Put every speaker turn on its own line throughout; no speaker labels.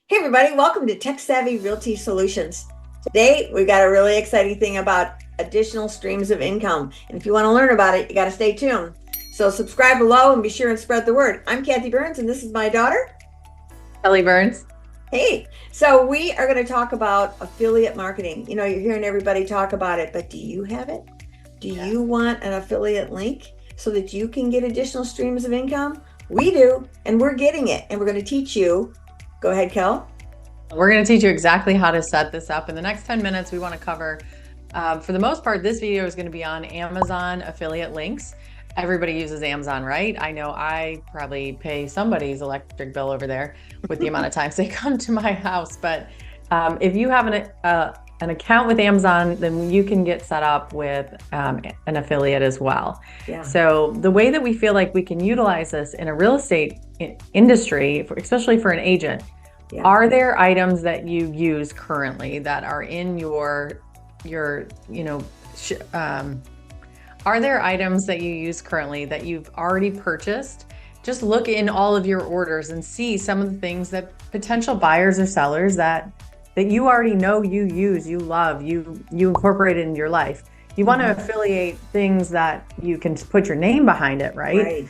Hey everybody, welcome to Tech Savvy Realty Solutions. Today we've got a really exciting thing about additional streams of income. And if you want to learn about it, you got to stay tuned. So subscribe below and be sure and spread the word. I'm Kathy Byrnes and this is my daughter,
Kelly Byrnes.
Hey, so we are going to talk about affiliate marketing. You know, you're hearing everybody talk about it, but do you have it? Do you want an affiliate link so that you can get additional streams of income? We do, and we're getting it, and we're going to teach you. Go ahead, Kel.
We're going to teach you exactly how to set this up. In the next 10 minutes, we want to cover, for the most part, this video is going to be on Amazon affiliate links. Everybody uses Amazon, right? I know I probably pay somebody's electric bill over there with the amount of times they come to my house. But if you have an account with Amazon, then you can get set up with an affiliate as well.
Yeah.
So the way that we feel like we can utilize this in a real estate industry, especially for an agent, are there items that you use currently that are in are there items that you use currently that you've already purchased? Just look in all of your orders and see some of the things that potential buyers or sellers that you already know you use, you love, you incorporate it in your life. You want to affiliate things that you can put your name behind it, right?
Right.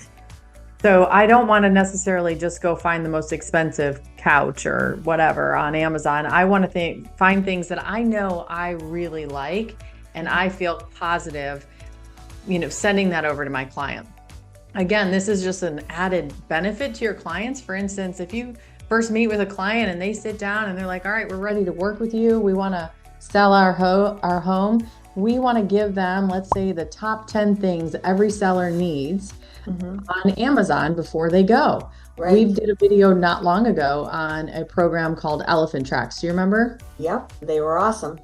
So I don't want to necessarily just go find the most expensive couch or whatever on Amazon. I want to find things that I know I really like and I feel positive, sending that over to my client. Again, this is just an added benefit to your clients. For instance, if you first meet with a client and they sit down and they're like, all right, we're ready to work with you. We want to sell our home. We want to give them, let's say, the top 10 things every seller needs on Amazon before they go. Right. We did a video not long ago on a program called Elephant Tracks. Do you remember?
Yep, they were awesome.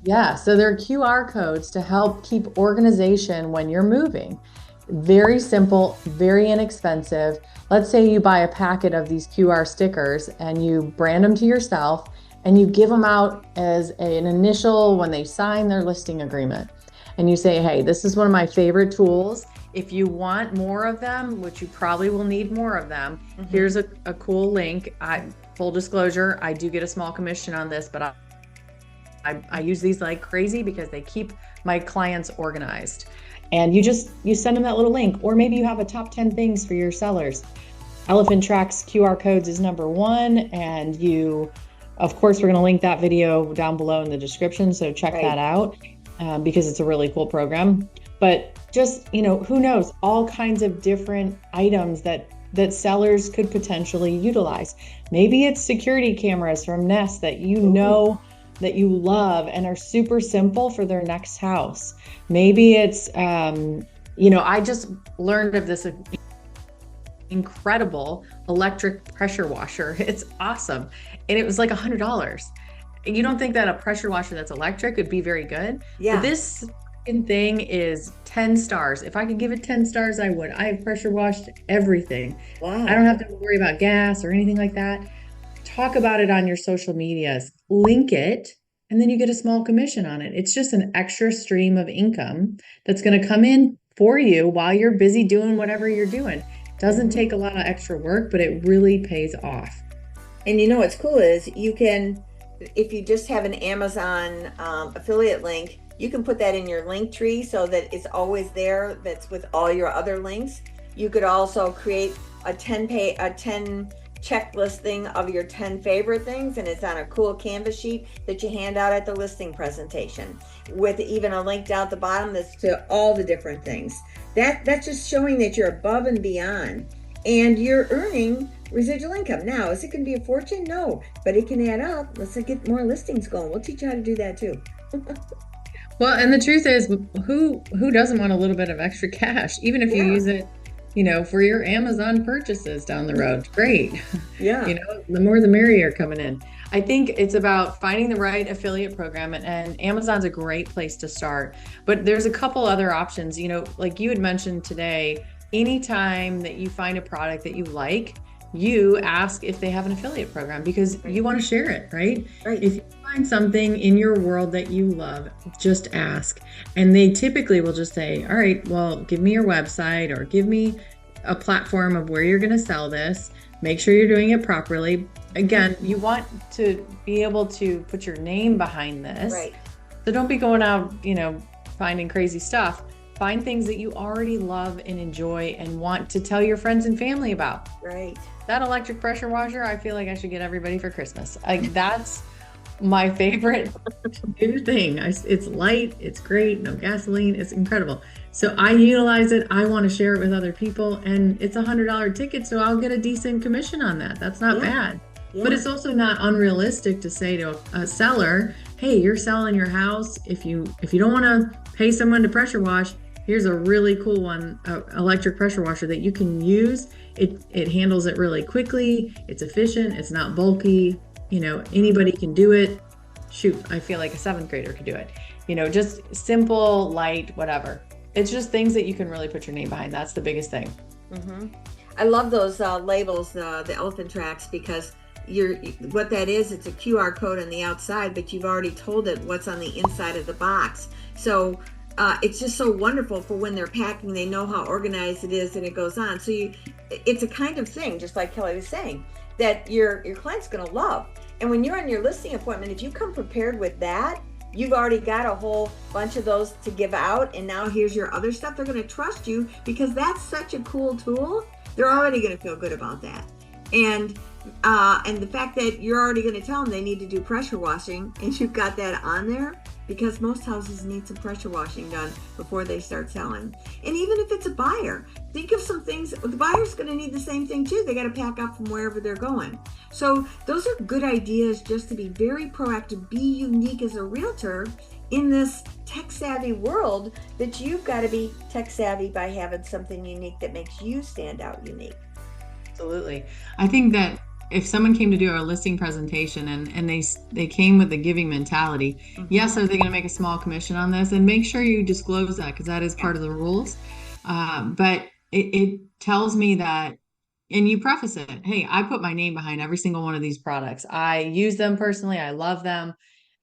Yeah, so they're QR codes to help keep organization when you're moving. Very simple, very inexpensive. Let's say you buy a packet of these QR stickers and you brand them to yourself and you give them out as an initial when they sign their listing agreement. And you say, hey, this is one of my favorite tools. If you want more of them, which you probably will need more of them, here's a cool link. Full disclosure, I do get a small commission on this, but I use these like crazy because they keep my clients organized. And you send them that little link, or maybe you have a top 10 things for your sellers. Elephant Tracks QR codes is number one. And of course, we're going to link that video down below in the description. So check that out because it's a really cool program. But just, who knows, all kinds of different items that sellers could potentially utilize. Maybe it's security cameras from Nest that that you love and are super simple for their next house. Maybe it's, I just learned of this incredible electric pressure washer. It's awesome. And it was like $100. You don't think that a pressure washer that's electric would be very good?
Yeah.
But this thing is 10 stars. If I could give it 10 stars, I would. I have pressure washed everything.
Wow.
I don't have to worry about gas or anything like that. Talk about it on your social medias, link it, and then you get a small commission on it. It's just an extra stream of income that's going to come in for you while you're busy doing whatever you're doing. Doesn't take a lot of extra work, but it really pays off.
And what's cool is you can, if you just have an Amazon affiliate link, you can put that in your link tree so that it's always there. That's with all your other links. You could also create a 10 checklist thing of your 10 favorite things, and it's on a cool canvas sheet that you hand out at the listing presentation with even a link down at the bottom that's to all the different things. That's just showing that you're above and beyond and you're earning residual income. Now, is it going to be a fortune? No, but it can add up. Let's get more listings going. We'll teach you how to do that too.
Well, and the truth is, who doesn't want a little bit of extra cash, even if you use it, for your Amazon purchases down the road? Great.
Yeah.
The more the merrier coming in. I think it's about finding the right affiliate program, and Amazon's a great place to start. But there's a couple other options, like you had mentioned today. Anytime that you find a product that you like, you ask if they have an affiliate program because you want to share it, right?
Right.
If you find something in your world that you love, just ask. And they typically will just say, all right, well, give me your website or give me a platform of where you're going to sell this. Make sure you're doing it properly. again, you want to be able to put your name behind this.
Right.
So don't be going out, finding crazy stuff. Find things that you already love and enjoy and want to tell your friends and family about.
Right.
That electric pressure washer, I feel like I should get everybody for Christmas. Like that's my favorite new thing. It's light, it's great, no gasoline, it's incredible. So I utilize it. I want to share it with other people, and it's $100 ticket, so I'll get a decent commission on that. That's not bad.
Yeah.
But it's also not unrealistic to say to a seller, "Hey, you're selling your house. If you don't want to pay someone to pressure wash, here's a really cool one, electric pressure washer that you can use. It handles it really quickly. It's efficient. It's not bulky. Anybody can do it. Shoot, I feel like a 7th grader could do it. Just simple, light, whatever. It's just things that you can really put your name behind. That's the biggest thing.
Mm-hmm. I love those labels, the elephant tracks, because what that is, it's a QR code on the outside, but you've already told it what's on the inside of the box. So it's just so wonderful for when they're packing, they know how organized it is and it goes on. So it's a kind of thing, just like Kelly was saying, that your client's going to love. And when you're on your listing appointment, if you come prepared with that, you've already got a whole bunch of those to give out. And now here's your other stuff. They're going to trust you because that's such a cool tool. They're already going to feel good about that. And the fact that you're already going to tell them they need to do pressure washing, and you've got that on there, because most houses need some pressure washing done before they start selling. And even if it's a buyer, think of some things. The buyer's going to need the same thing too. They got to pack up from wherever they're going. So those are good ideas, just to be very proactive, be unique as a realtor in this tech savvy world, that you've got to be tech savvy by having something unique that makes you stand out unique.
Absolutely. I think that if someone came to do our listing presentation and they came with the giving mentality, yes, are they going to make a small commission on this? And make sure you disclose that, because that is part of the rules. But it tells me that, and you preface it, hey, I put my name behind every single one of these products. I use them personally. I love them.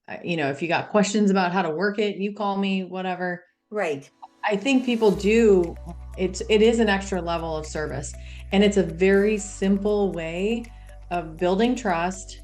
If you got questions about how to work it, you call me, whatever.
Right.
I think people do. It is an extra level of service, and it's a very simple way of building trust,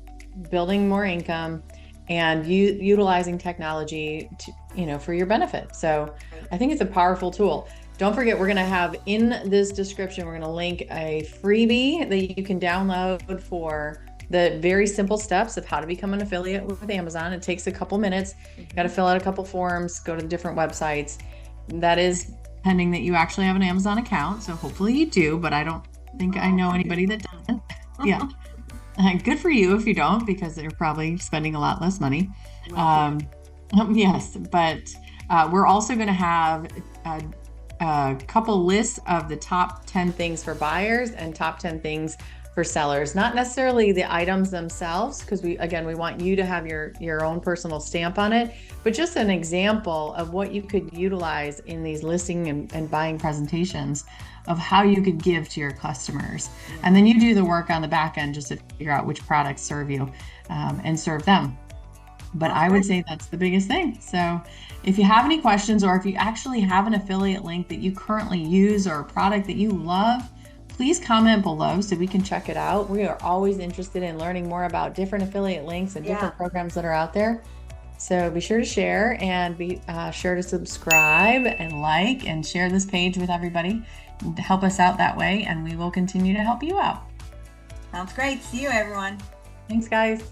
building more income, and utilizing technology to, for your benefit. So I think it's a powerful tool. Don't forget, we're going to have in this description, we're going to link a freebie that you can download for the very simple steps of how to become an affiliate with Amazon. It takes a couple minutes. You got to fill out a couple forms, go to the different websites. That is pending that you actually have an Amazon account. So hopefully you do, but I don't think I know anybody that doesn't. Yeah. Good for you if you don't, because they're probably spending a lot less money. Yes, but we're also going to have a couple lists of the top 10 things for buyers and top 10 things for sellers. Not necessarily the items themselves, because we want you to have your own personal stamp on it, but just an example of what you could utilize in these listing and buying presentations of how you could give to your customers. And then you do the work on the back end just to figure out which products serve you and serve them. But I would say that's the biggest thing. So if you have any questions, or if you actually have an affiliate link that you currently use or a product that you love, please comment below so we can check it out. We are always interested in learning more about different affiliate links and different programs that are out there. So be sure to share, and be sure to subscribe and like and share this page with everybody to help us out that way, and we will continue to help you out.
Sounds great. See you, everyone.
Thanks, guys.